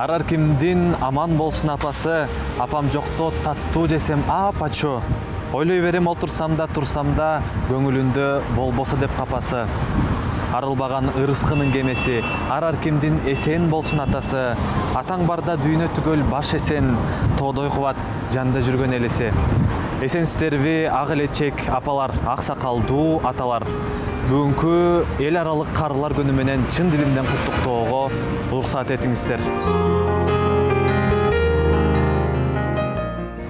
Арар кимдин аман болсун апасы, апам жокто таттуу жесем апачо. Ойлой берем отурсам да турсам да көңүлүндө болбосо деп капасы. Арылбаган ырыскынын кемеси, арар кимдин эсен болсун атасы. Атаң барда дүйнө түгөл баш эсен, тоодой кубат жанда жүргөн элеси. Эсенсиздерби ак элечек апалар, ак сакалдуу аталар. Бүгүнкү эл аралык карылар күнү менен чын дилимден куттуктоого уруксат этиңиздер.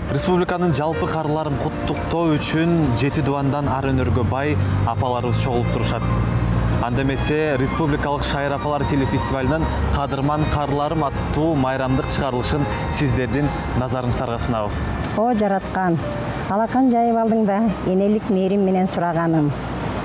Республиканын жалпы карыларын куттуктоо үчүн 7 дубандан ар өнөргө бай апаларыбыз чогулуп турушат. Анда эмесе Республикалык шайыр апалар телефестивалынан Кадырман карыларым аттуу майрамдык чыгарылышын сиздердин назарыңыздарга сунабыз. О жараткан, алакан жайып алдың да энелик мээрим менен сураганым.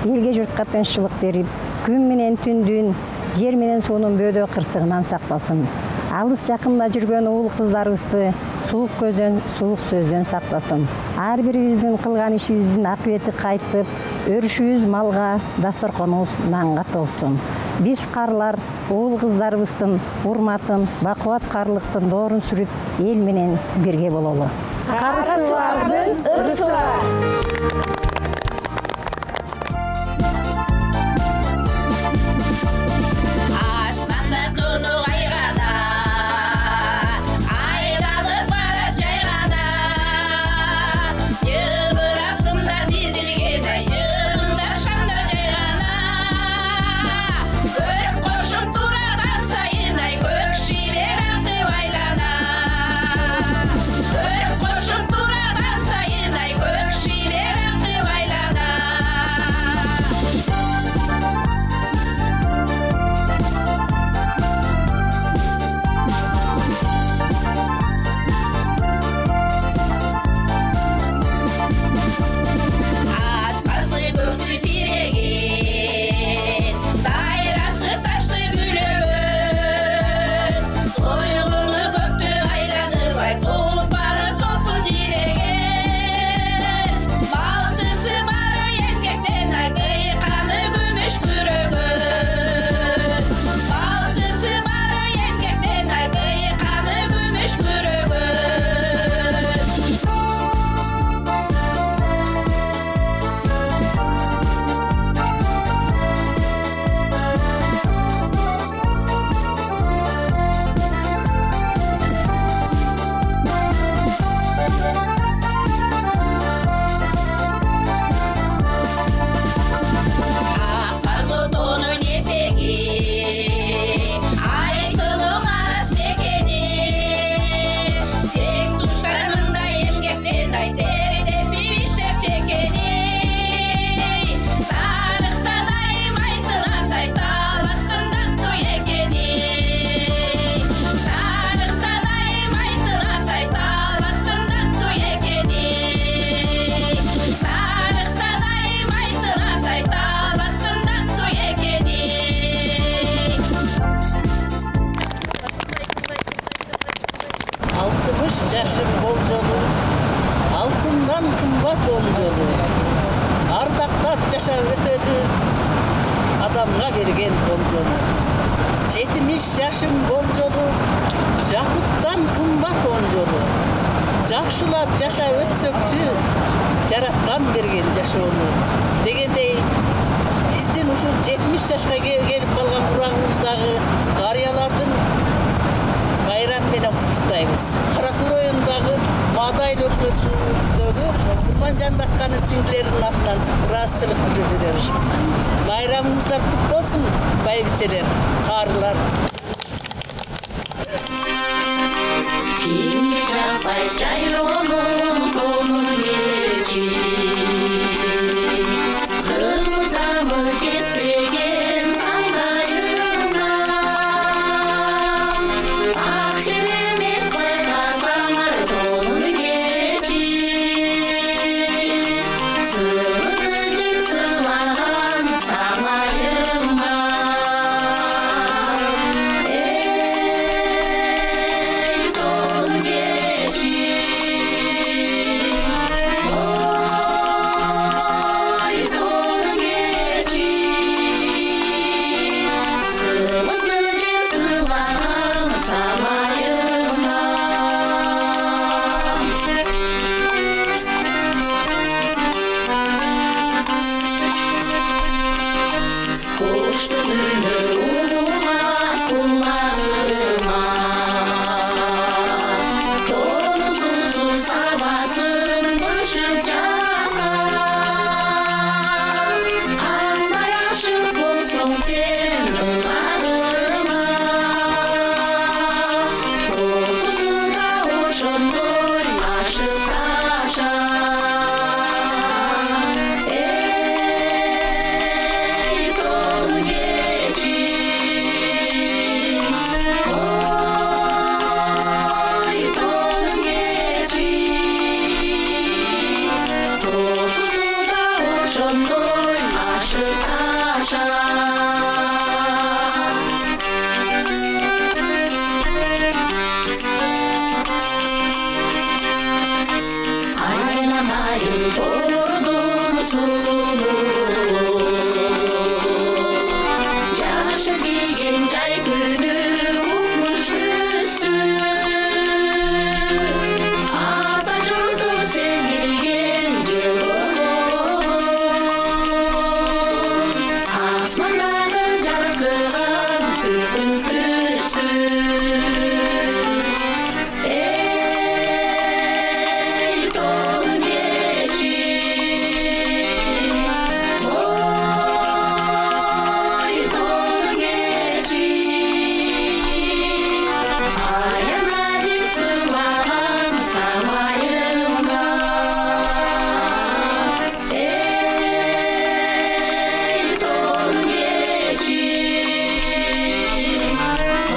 Элге журтка тынччылык берип, күн менен түндүн, жер менен суунун бөөдө кырсыгынан сактасын. Алыс жакында жүргөн уул кыздарыбызды суук көздөн, суук сөздөн сактасын. Ар бирибиздин кылган ишибиздин акыбети кайтып, өрүшүбүз малга, дасторконубуз нанга толсун. Биз карылар уул кыздарыбыздын урматын, бакубат карылыктын доорун сүрүп, эл менен бирге бололу. Карысылардын ырысы бар. Yaşım bol jolu, altından kımbat on jolu. Ardaqtat yaşa ötölü, adamga bergen bol jolu. 70 yaşım bol jolu, jakuttan kımbat on jolu. Jakşılap yaşa ötsökçü, jaratkan bergen жашоону. Дегендей, биздин ушул 70 жашка келип калган бурагыбыздагы карыялардын байрам менен куттуктайбыз. Кара Суу районундагы Маадайыл өкмөтүндөгү Курманжан Дакканын сиңдилеринин атынан ыраазычылык билдиребиз. Байрамыңыздар кут болсун, байбичелер, карылар. сайын тордун сулуу жашы кийген жай күнү укмуш түстү ата журтум сезилген асмандагы жаркыраган күн түстү эй тоң кечи ой тоң кечи аян назик сыйлаган самайымга эй тоң кечи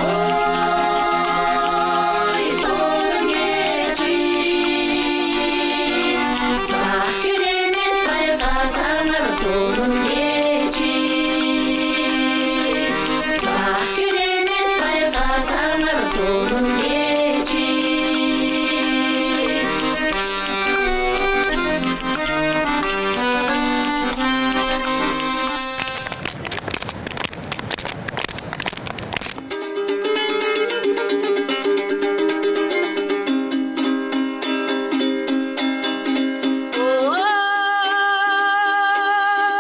ой тоң кечи бак керемет байкасаңар тоң кечи бак керемет байкасаңар тоң кечи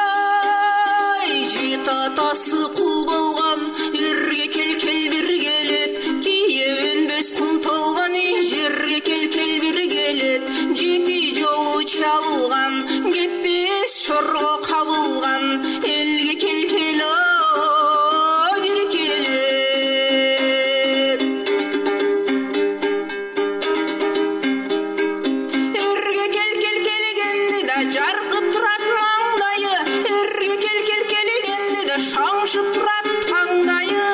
Ой, жет атасы құл болған, ерге кел бір келет, кие өнбес құм толған, жерге кел бір келет, жеті жолы чабылған, кетпес шорға қабылған, елге кел о, бір келет. Ерге кел келгенде да жарқып тұрады маңдайы, ерге кел келгенде да шаңшып тұрады таңдайы.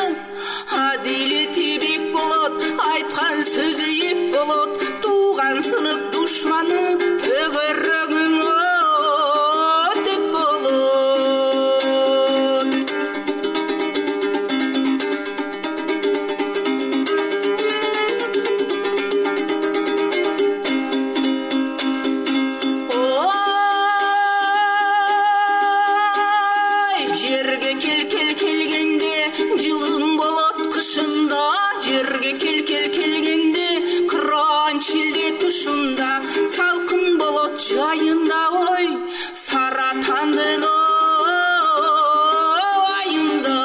Әділеті бек болот, айтқан сөзі еп болот, туған сынып душманы төгерегің деп болот. Ой, жерге кел келгенде жылым болот қышында, жерге кел келгенде қыран шілде тұшында, салқын болот жайында, ой саратандың айында.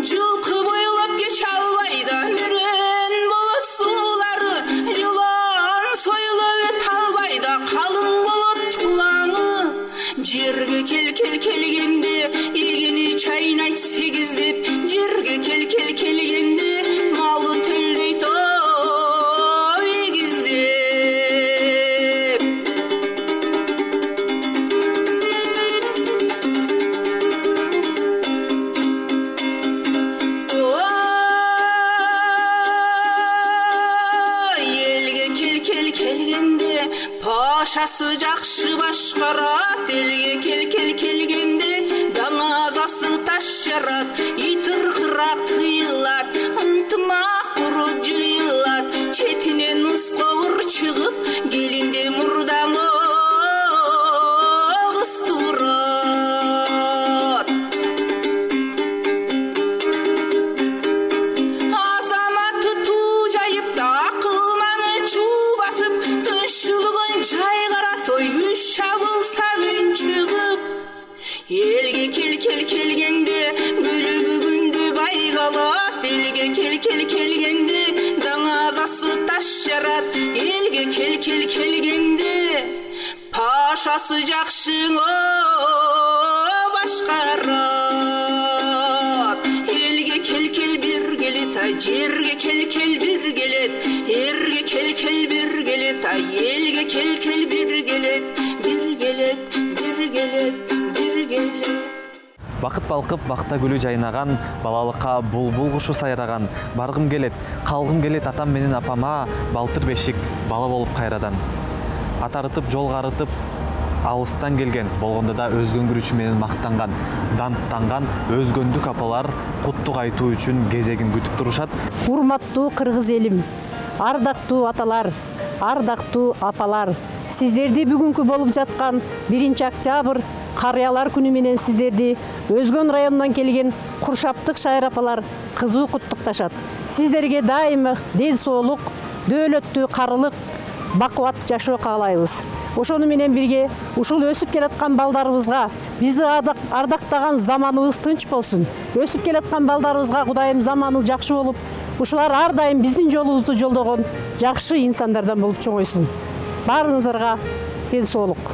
Жылқы бойлап кеш албайда мүрен болот сулары, жылан сойлап талбайда қалың болот тулаңы. Жерге кел келгенде егені чайнайт сегіздеп, жерге кел келгенде малы төлдейт егіздеп. Ой, елге кел келгенде пашасы жақшы башқарат, елге кел келгенде даңазасы таш жарат, итырқырақ тыйылат, ынтымақ құрып жиылат, четінен ұсқауыр шығып келінде мұрдаңы қыстырат. Азаматы ту жайып та ақылманы чу басып, тыншылығын жайғарат, ой үш шабылса үн шығып. Елге кел келгенде бүлігі күнді байғалат, елге кел келгенде даңазасы таш жарат, елге кел келгенде пашасы жақшың башқарат. Елге кел бір келет, жерге кел бір келет, ерге кел бір келет, елге кел бір келет, бір келет, бір келет, бір келет. Бақыт балқып, бақта гүлі жайнаған, балалыққа бұлбұл құшы сайраған, барғым келет, қалғым келет атам менен апама, балтыр бешік, бала болып қайрадан. Атарытып, жол қарытып, алыстан келген, болгондо да өзгөн күрүчү менен мактанган, данттанган өзгөндүк апалар куттук айтуу үчүн кезегин күтүп турушат. Урматтуу кыргыз элим, ардактуу аталар, ардактуу апалар, сиздерди бүгүнкү болуп жаткан 1-октябрь карыялар күнү менен сиздерди Өзгөн районунан келген Куршаптык шайыр апалар кызуу куттукташат. Сиздерге дайыма ден соолук, дөөлөттүү карылык, бакубат жашоо каалайбыз. Ошону менен бирге ушул өсүп келаткан балдарыбызга, бизди ардактаган заманыбыз тынч болсун. Өсүп келаткан балдарыбызга Кудайым заманы жакшы болуп, ушулар ар дайым биздин жолубузду жолдогон жакшы инсандардан болуп чоңойсун. Баарыңыздарга ден соолук.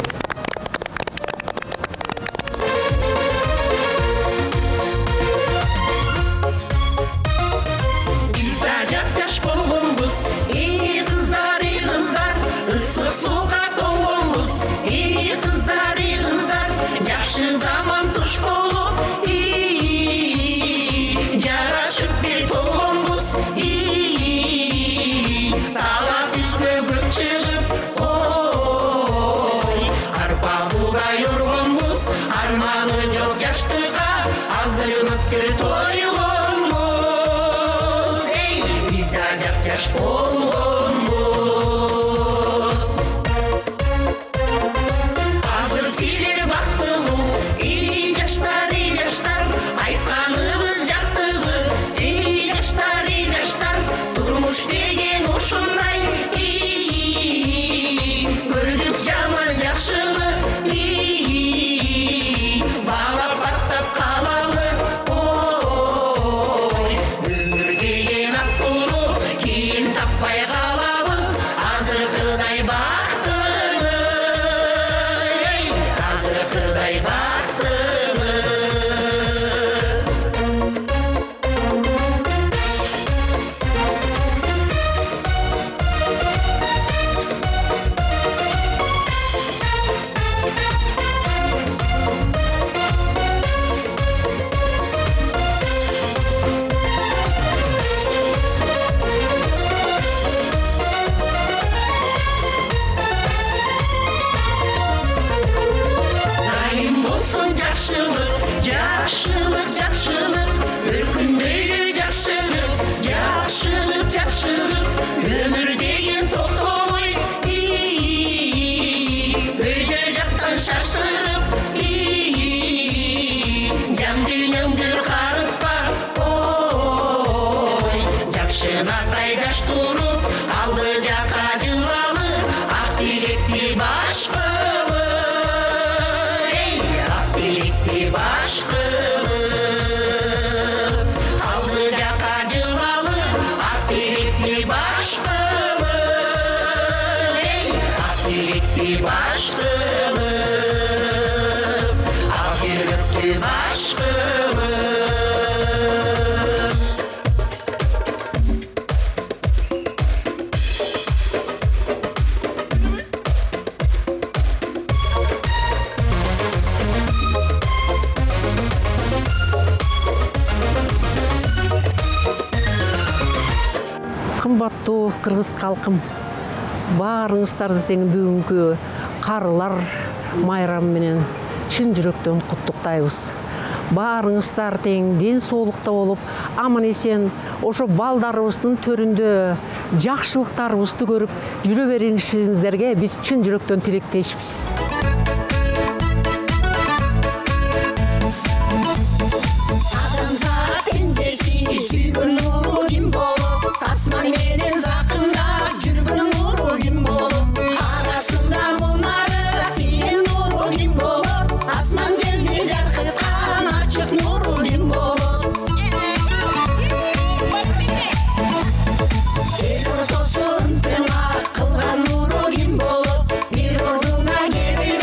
Кымбаттуу кыргыз калкым, баарыңыздарды тең бүгүнкү карылар майрамы менен чын жүрөктөн куттуктайбыз. Баарыңыздар тең ден соолукта болуп, аман эсен ошо балдарыбыздын төрүндө жакшылыктарыбызды көрүп жүрө беришиңиздерге биз чын жүрөктөн тилектешпиз. Кылган нуру ким болуп, бир ордуна келип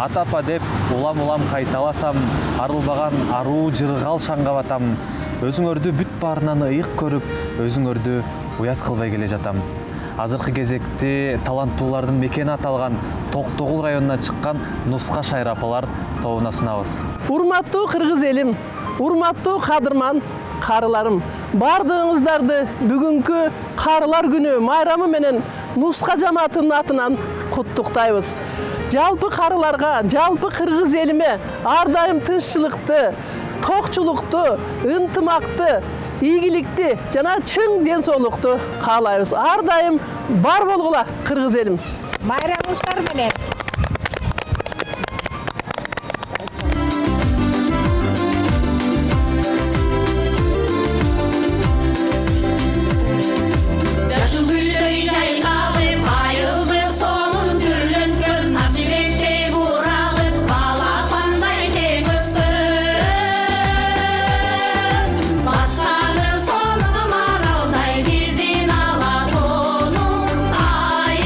атапа деп улам кайталасам, арылбаган аруу жыргал шаңга батам. Өзүңөрдү бүт баарынан ыйык көрүп, өзүңөрдү уят кылбай келе жатам. Азыркы кезекте таланттуулардын мекени аталган Токтогул районунан чыккан Нуска Шайыр апалар тобуна сунабыз. Урматтуу кыргыз элим, урматтуу кадырман карыларым, бардыгыңыздарды бүгүнкү карылар күнү майрамы менен Нуска жамаатынын атынан куттуктайбыз. Жалпы карыларга, жалпы кыргыз элиме ар дайым тынччылыкты, токчулукту, ынтымакты, ийгиликти жана чың ден соолукту каалайбыз. Ар дайым бар болгула кыргыз элим. Байрамыңыздар менен. Жашыл гүлдөй жайкалып, айылды соңун түрлөнкөн, ак жибектей буралып, балапандай тең өскөн. Бастады сону маралдай биздин ала тону, ай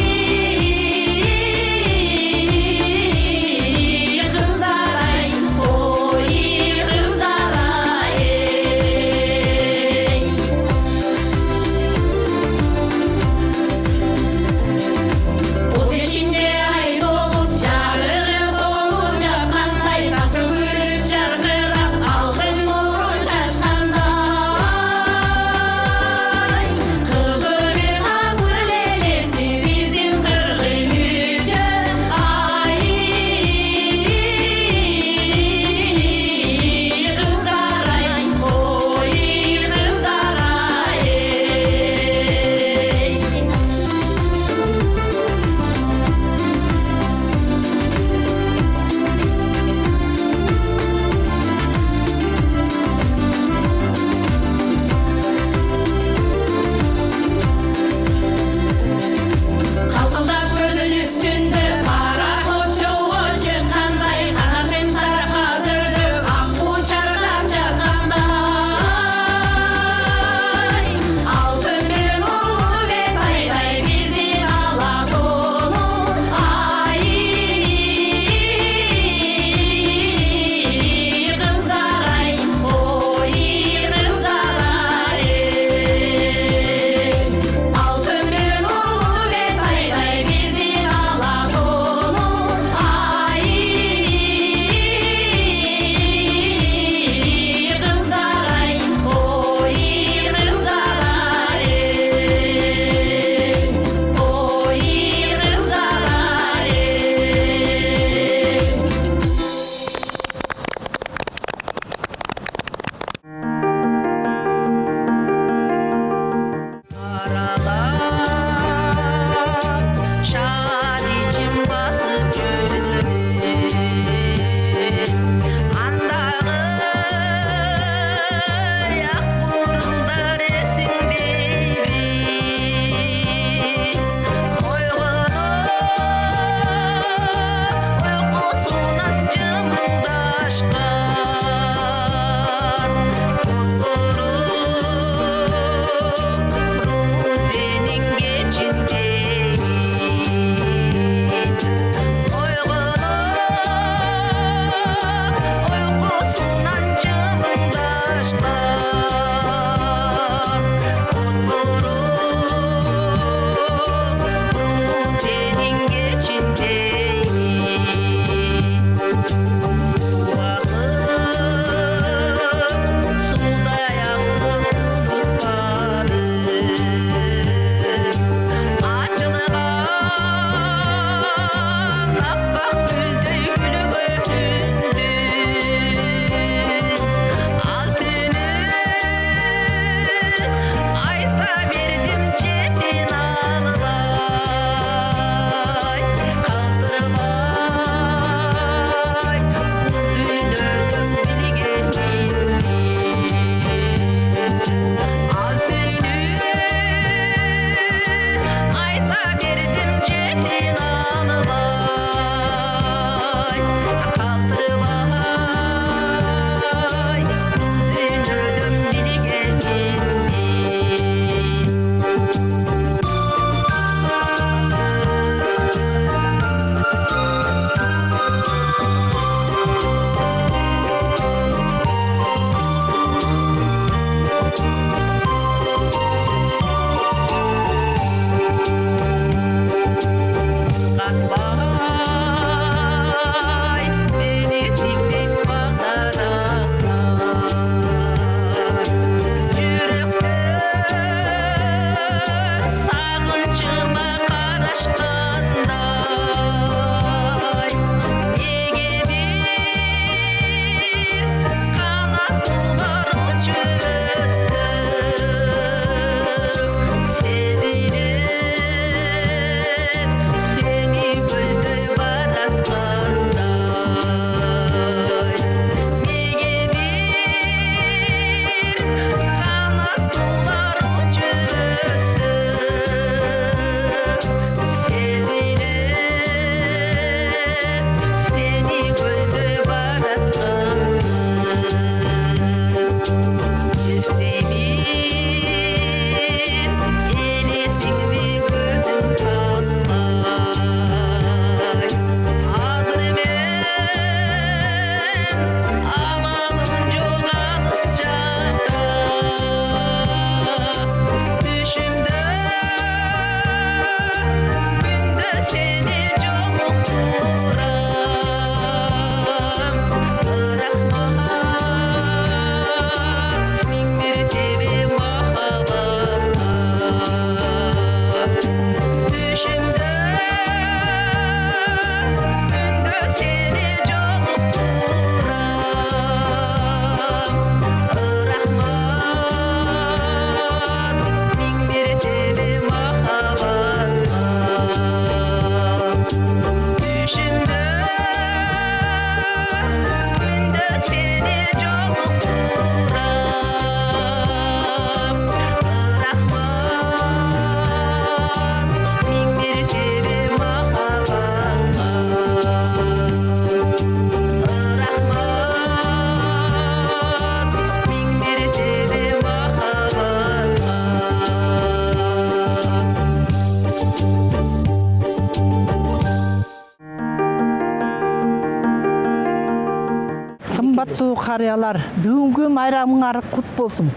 урматтуу карыялар, бүгүнкү майрамыңар кут болсун.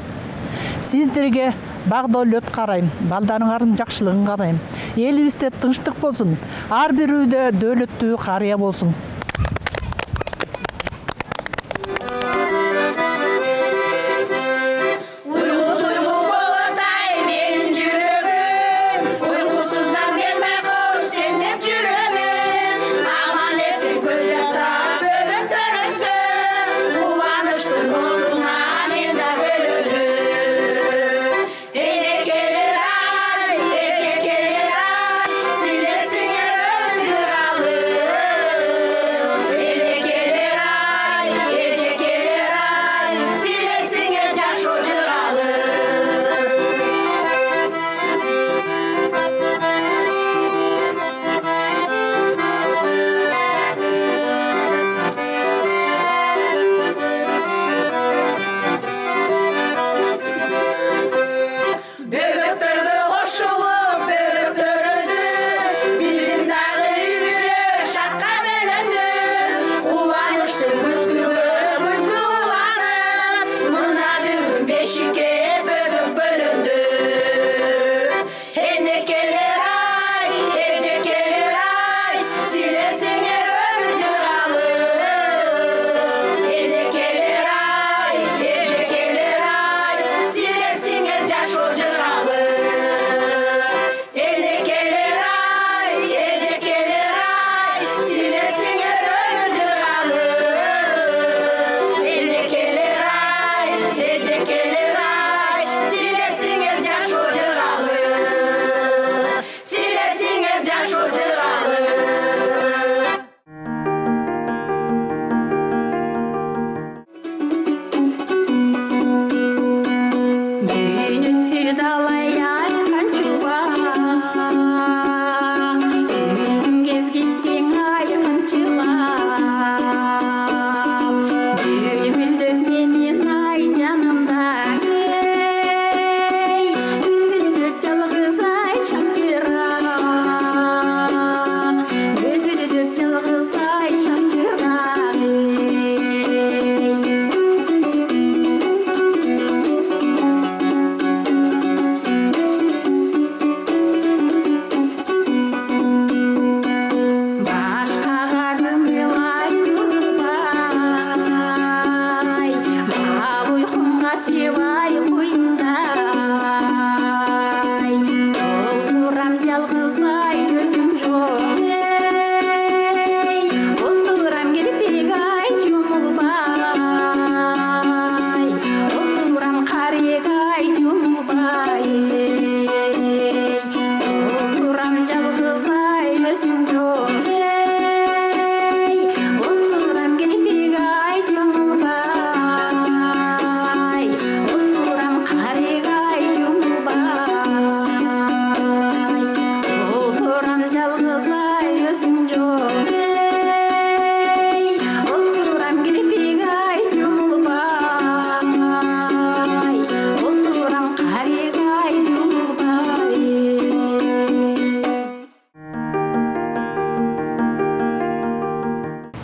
Сиздерге бак дөөлөт карайм, балдарыңардын жакшылыгын каалайм. Элибизде тынчтык болсун, ар бир үйдө дөөлөттүү карыя болсун.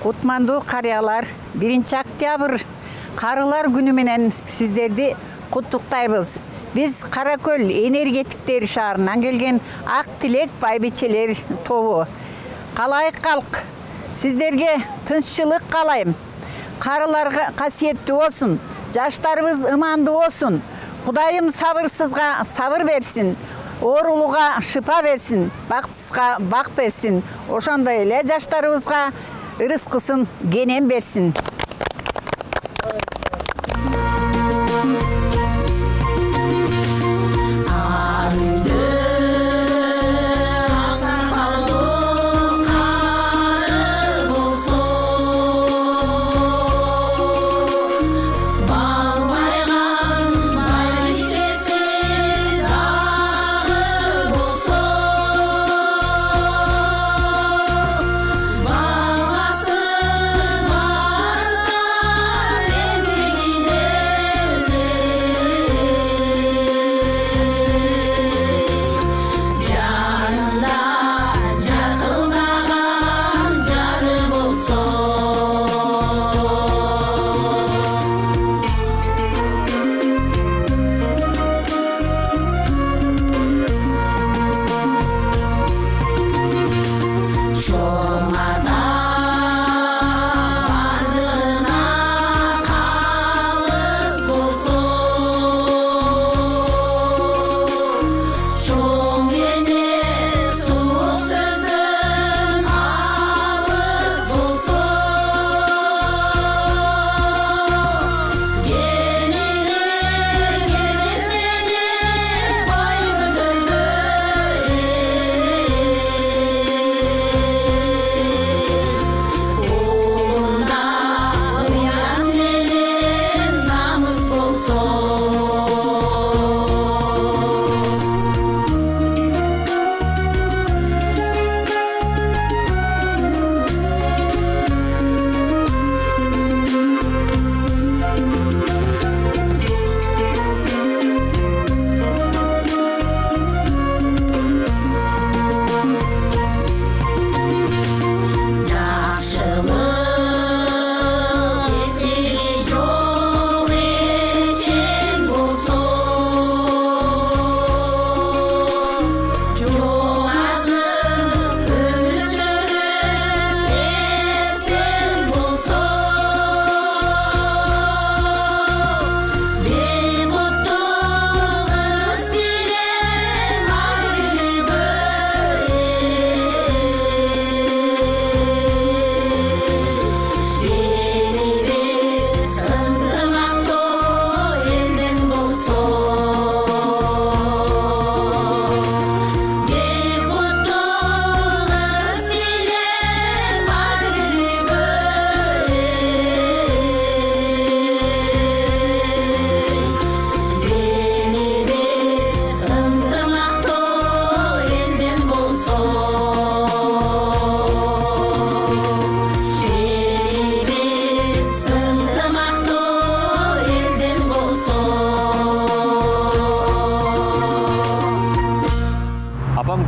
Кутмандуу карыялар, 1-октябрь карылар күнү менен сиздерди куттуктайбыз. Биз Каракөл энергетиктер шаарынан келген ак тилек байбичелер тобу. Калайык калк, сиздерге тынччылык каалайм. Карыларга касиеттүү болсун, жаштарыбыз ымандуу болсун. Кудайым сабырсызга сабыр берсин, оорулууга шыпа берсин, бактсызга бак берсин. Ошондой эле жаштарыбызга ырыскысын кенен берсин. Баласы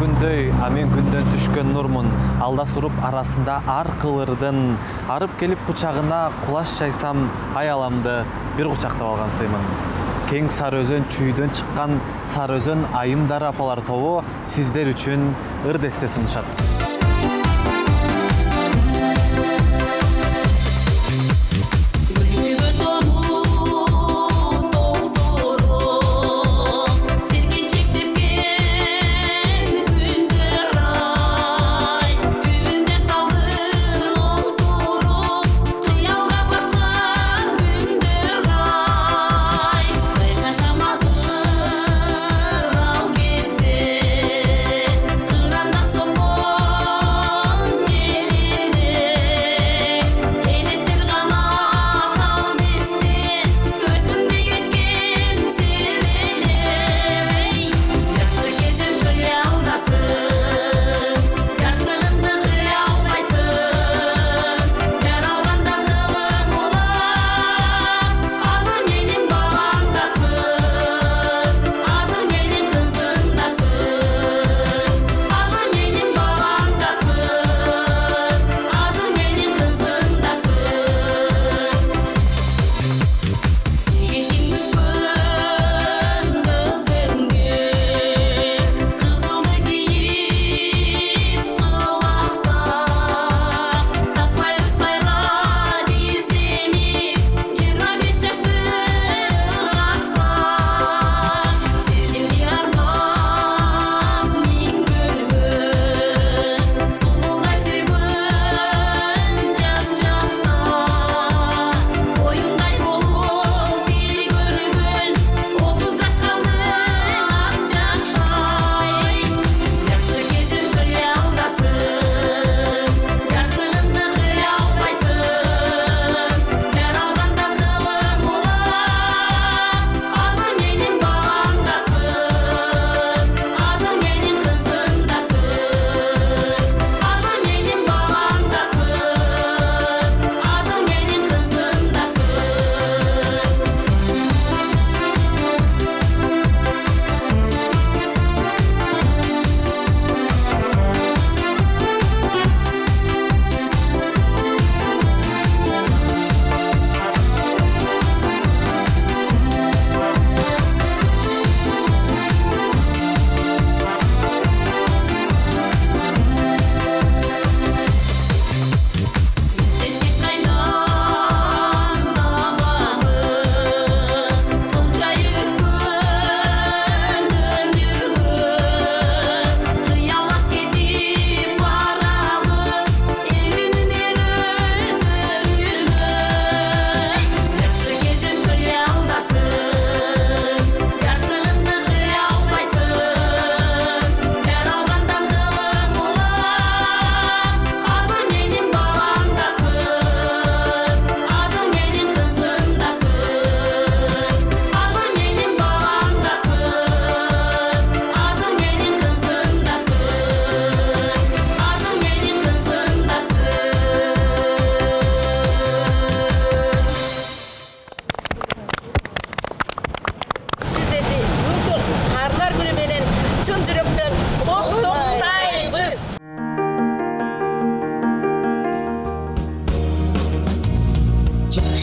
күндөй, мен күндөн түшкөн нурмун. Алда суруп арасында ар кылырдын. Арып келип кучагына кулаш жайсам, аяламды бир кучактап алган сыймын. Кең Сары Өзөн чүйдөн чыккан Сары Өзөн айымдар апалар тобу сиздер үчүн ырдесте сунушат.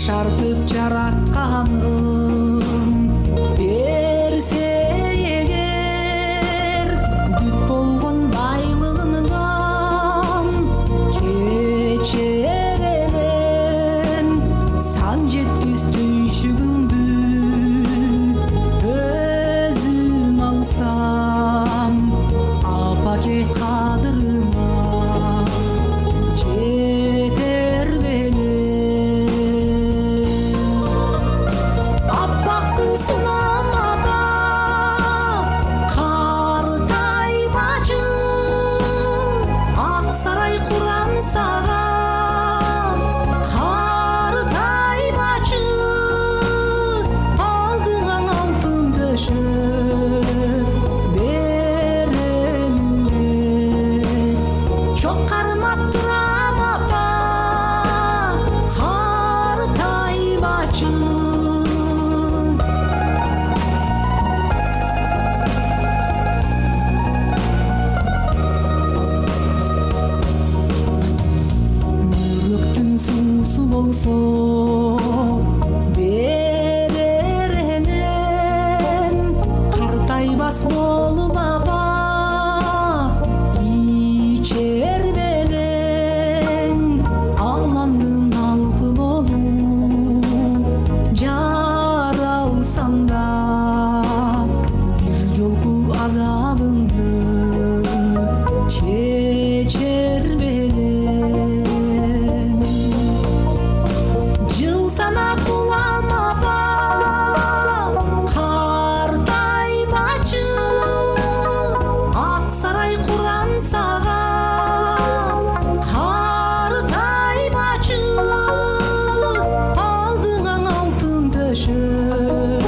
жашартып жаратканым берсе эгер бүт болгон байлыгымдан кечер элем сан жеткиз түйшүгүңдү өзүм алсам мас болуп апа ичер белең аламдын алпы болуп жаралсам да бир жолку азабыңды чечер белем жыл санап улам апа картаймачы ак сарай курам сага картаймачы алдыңа алтын төшөп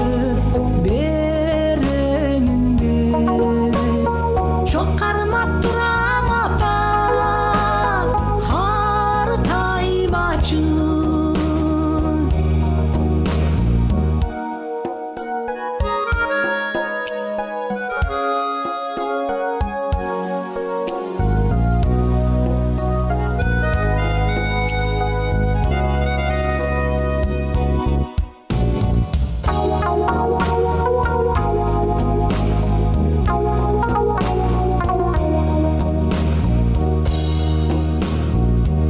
беремин деп чок кармап турам апа картаймачы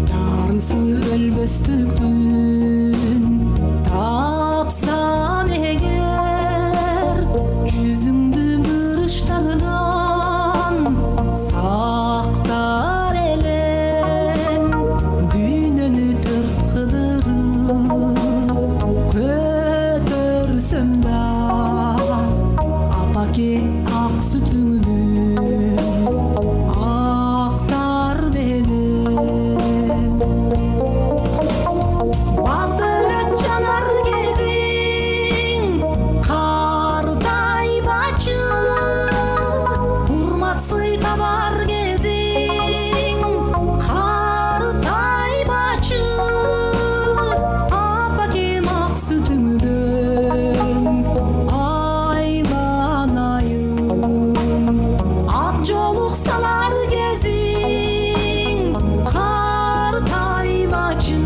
дарысы өлбөстүктүн тапсам эгер жүзүңдү бырыштардан сактар элем дүйнөнү төрт кыдырып көтөрсөм да апаке ак сүтүңдү актар белем бак дөлөт жанар кезиң картаймачы урмат сый табар кезиң картаймачы апакем ак сүтүңдөн айланайын ак жолук салар кезиң картаймачы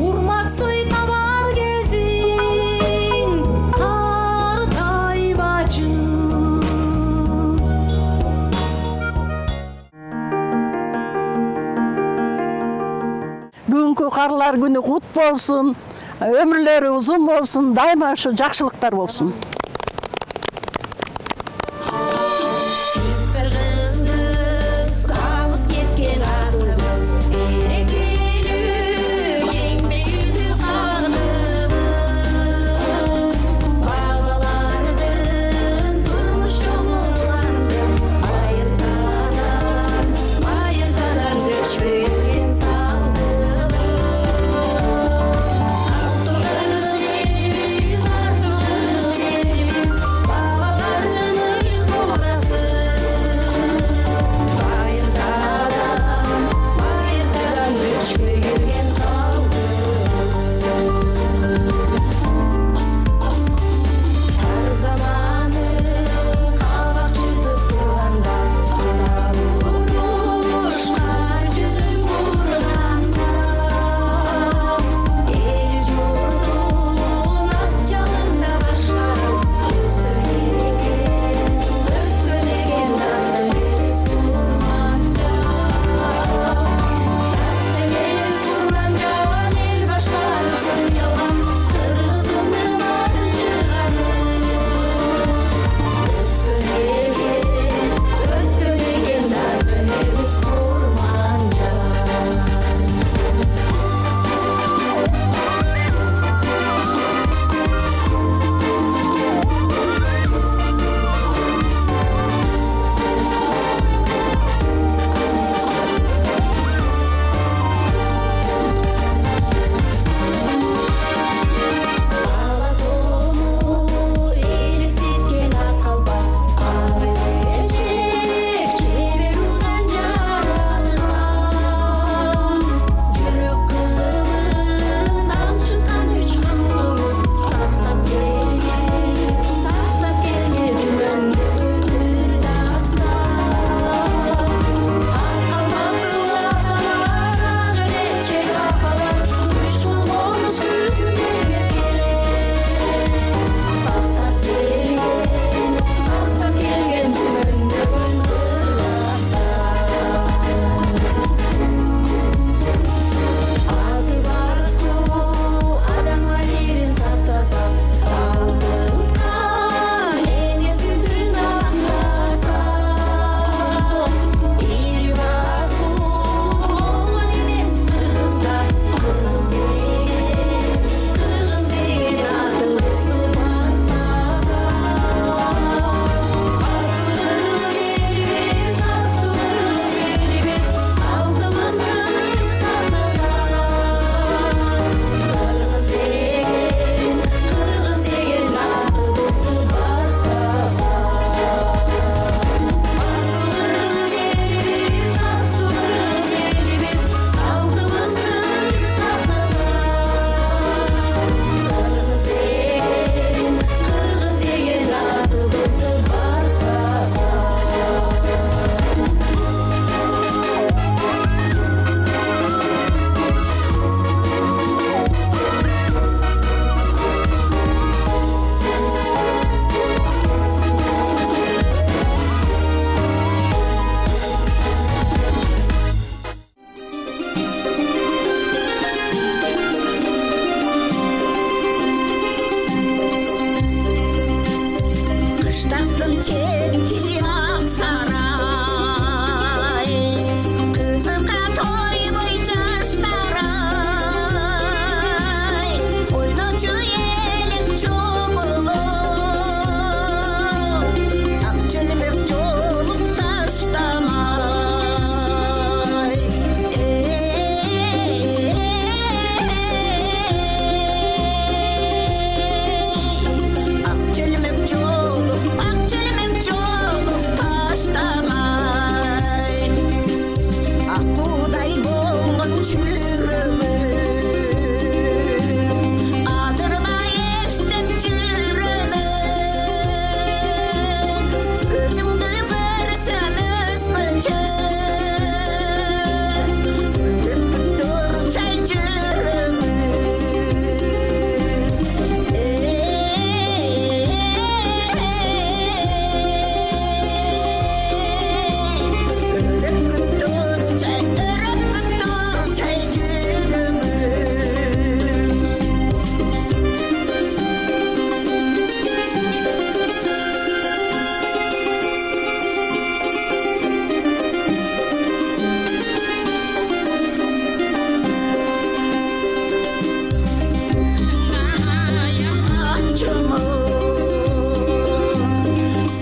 урмат сый табар кезиң картаймачы Бүгүнкү карлар күнү кут болсун, өмүрлөрү узун болсун, дайыма ушу жакшылыктар болсун. Алыс кеткен арыбыз берекелүү еңбегилүү кагыныбыз бабалардын турмуш жолуңарды айыртадан өчпөгөн салдыбыз артылган Çelki aksaray Kızılka toy boy caştaray Oynaçı elin çoğulu Akçölümük çoğuluk taştamay Akçölümük çoğuluk taştamay Akkuday bolğun çürümün Azırda estep jürümün Özüңdü görsöm özgöçö Ölüp күттөр чай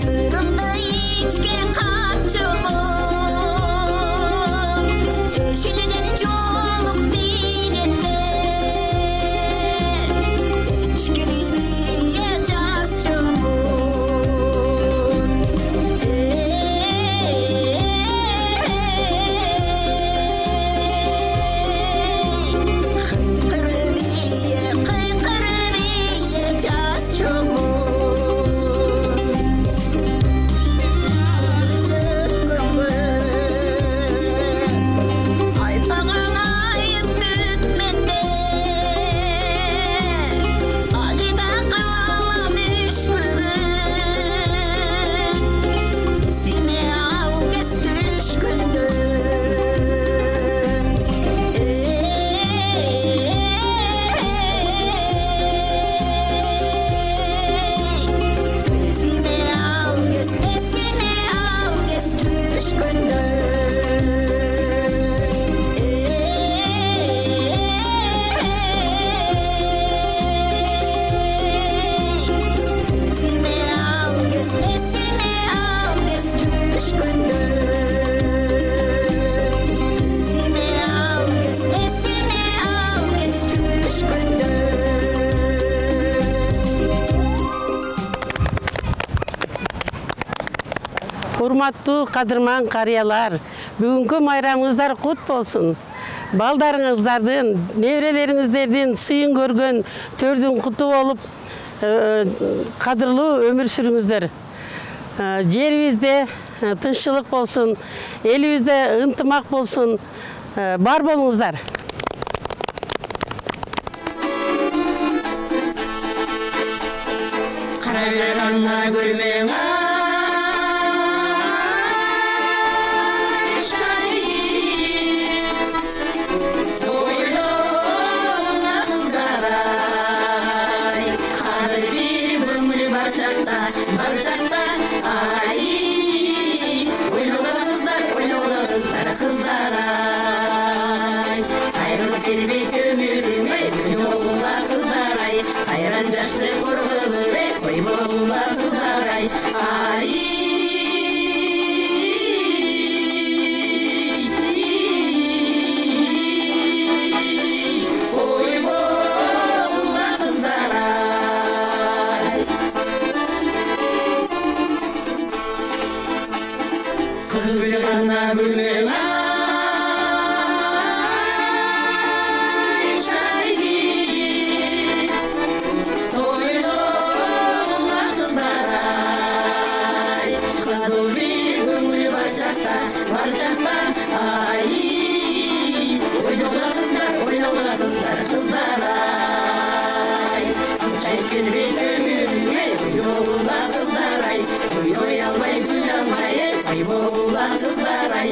Sırında içken kaçımın Eşilgen çoluk dilinde İçkiriye casçımın Kıykırbiye casçımın Aypağan ayıp bütmende Alida kalam üşkürün Esime al kes düşkündü Esime al kes düşkündü Урматтуу кадырман карыялар, бүгүнкү майрамыңыздар кут болсун. Балдарыңыздардын, неберелериңиздердин сыйын көргөн төрдүн куту болуп, кадырлуу өмүр сүрүңүздөр. Жерибизде тынччылык болсун, элибизде ынтымак болсун. Бар болуңуздар. Кара берганна көрмөң Ayran yaşlı kurgulur koy boğula kızlaray ay koy boğula kızlaray kız bir kanına gülmem Kızlar ay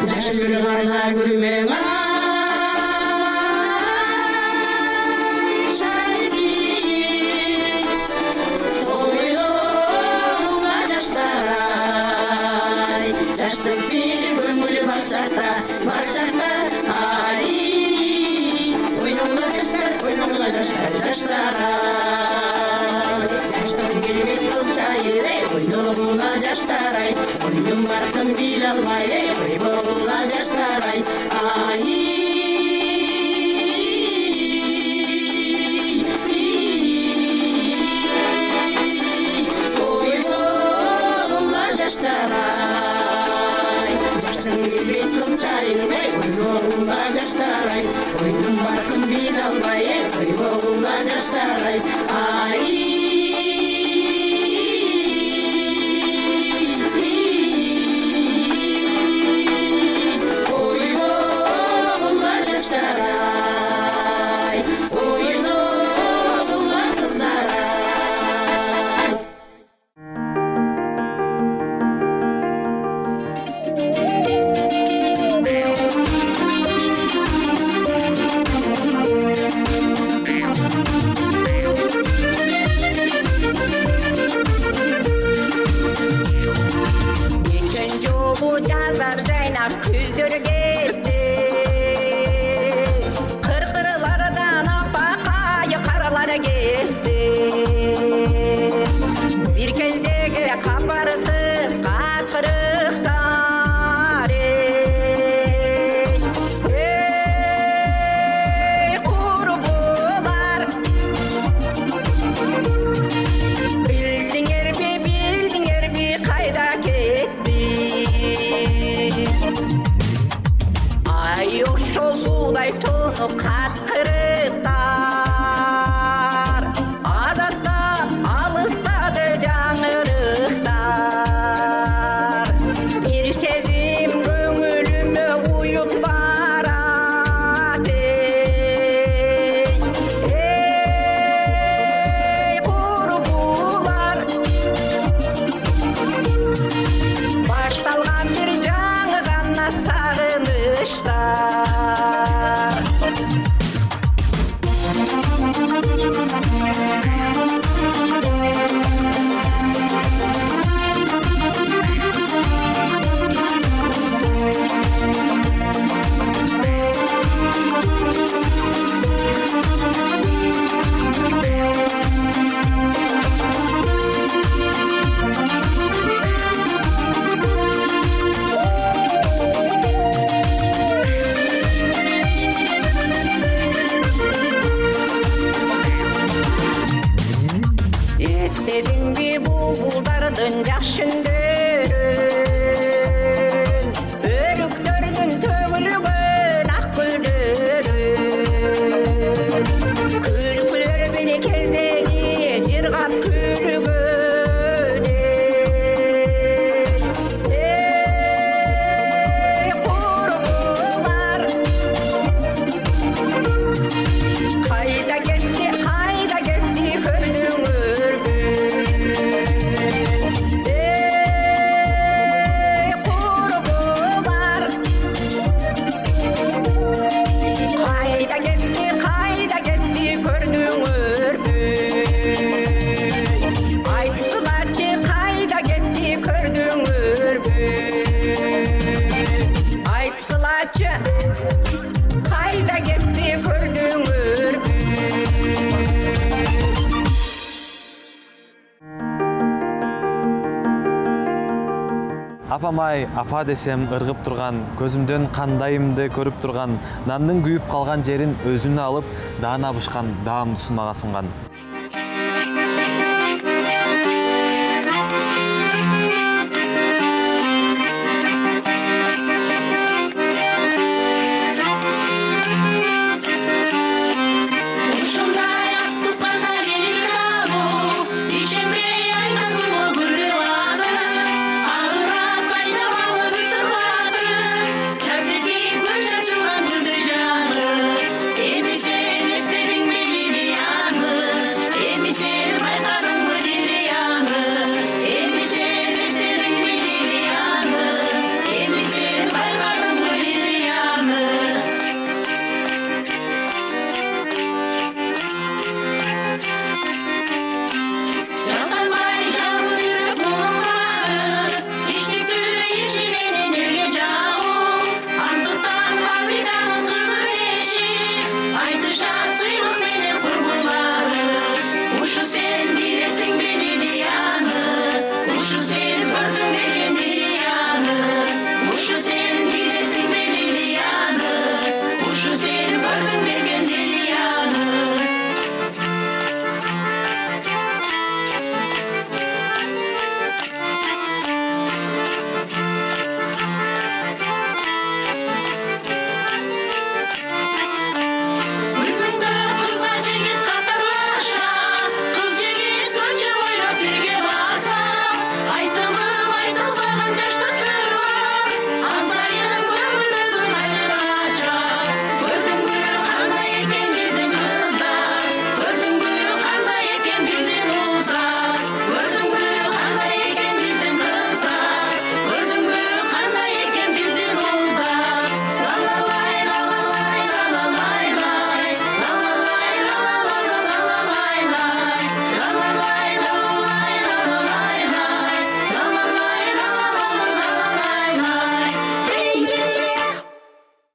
Жашыр ғана күрмең Жаштық бір көңіл бар чақта, ай ойнауға жаштар, жаштық келбет қылчайыр, ойнауға жаштар, ай ойным барқын бил алмай, ойнауға жаштар, ай ойнауға жаштар, ойнауға жаштар, ойным барқын бил алмай, ойнауға жаштар, ай ойнауға жаштар, ойнауға қыздар, Апамай, апа десем ыргып турган, көзүмдөн кандайымды көрүп турган, нандын күйүп калган жерин өзүнө алып, даан абышкан даамдысын мага сунган.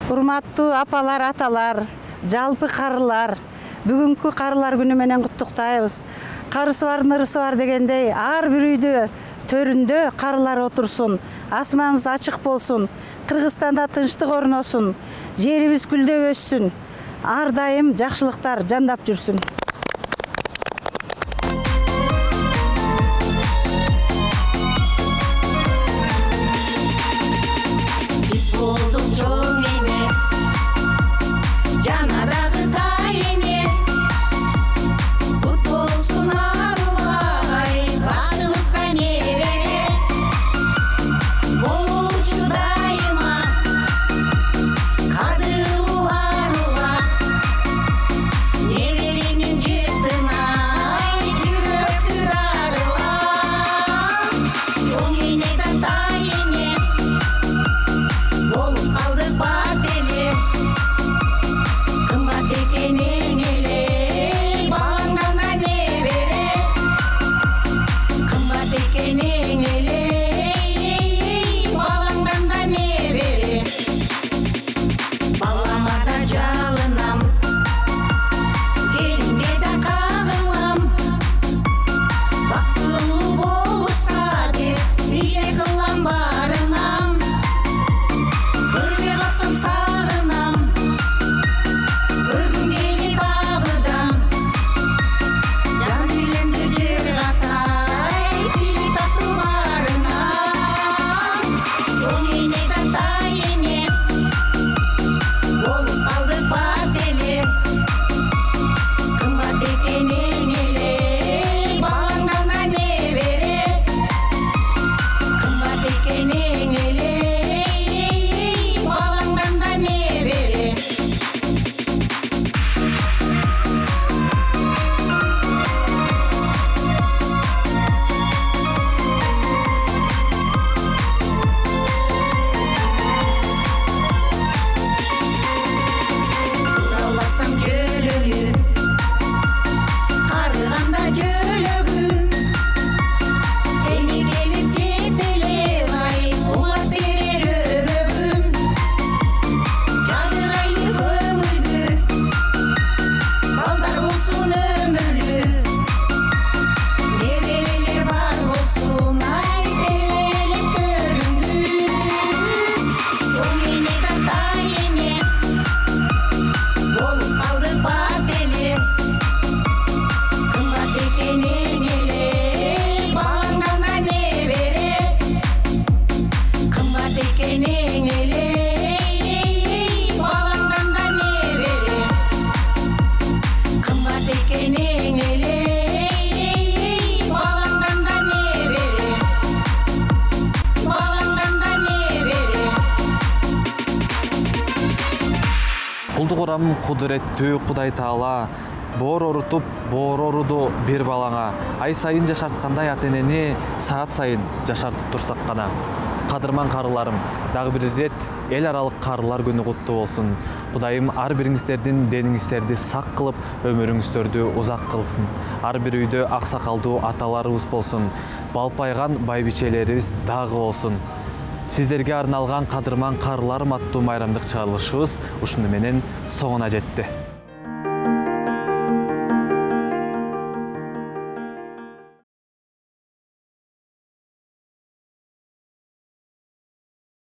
Урматтуу апалар, аталар, жалпы карылар, бүгүнкү карылар күнү менен куттуктайбыз. Карысы бар, нырысы бар дегендей, ар бир үйдө төрүндө карылар отурсун, асманыбыз ачык болсун, Кыргызстанда тынчтык орносун, жерибиз гүлдөп өссүн, ар дайым жакшылыктар жандап жүрсүн. Biz olduk çok yeni, canadagı da yeni. Kutlu olsun aruvay, baktığımızga nevere. Boluşu daima, kadırlı aruva. Neverenin cıhtına, cüröktür arılar. Çok yeni da yeni. Bolup kaldık bateli, kımbat ekenin eli, bağından da ne vere. Kımbat ekenin eli, bağından da ne vere. Ballamada çalınam, gelinge de kağılam. Baktığım bolursa de, bile kılam barınam. Көрге қалсам сағынам, көргім келіп абыдан. Жан үйлемді жер қатай, тілі тату барынам. Жоң ене тата ене, болып қалды бателе. Қымбат екенен еле, балаңдан да не бере. Қымбат екенен еле, балаңдан да не бере. Тураласам жөлөгү, карыганда жөлөгү. Ени келип жетелеп ай, кубат берер өмөгүм. Жадырайлы көңүлдү, балдар болсун өмүрлү. Неберелер бар болсун, ай тербелеп төрүңдү. Жоң эне тата эне, болуп калды бателе. Кымбат экенен эле, балаңдан да не бере. Кымбат экенен эле, балаңдан да не бере. Кымбат экенен эле, балаңдан да не бере. Балаңдан да не бере. Кулдук урам кудуреттүү Кудай Таала боор орутуп, боор оруду бир балаңа ай сайын жашарткандай ата-энени саат сайын жашартып турсак гана. Кадырман карыларым, дагы бир ирет эл аралык карылар күнү куттуу болсун. Кудайым ар бириңиздердин дениңиздерди сак кылып, өмүрүңүздөрдү узак кылсын. Ар бир үйдө аксакалдуу аталарыбыз болсун, балпайган байбичелерибиз дагы болсун. Сиздерге арналган Кадырман карыларым аттуу майрамдык чыгарылышыбыз ушуну менен соңуна жетти.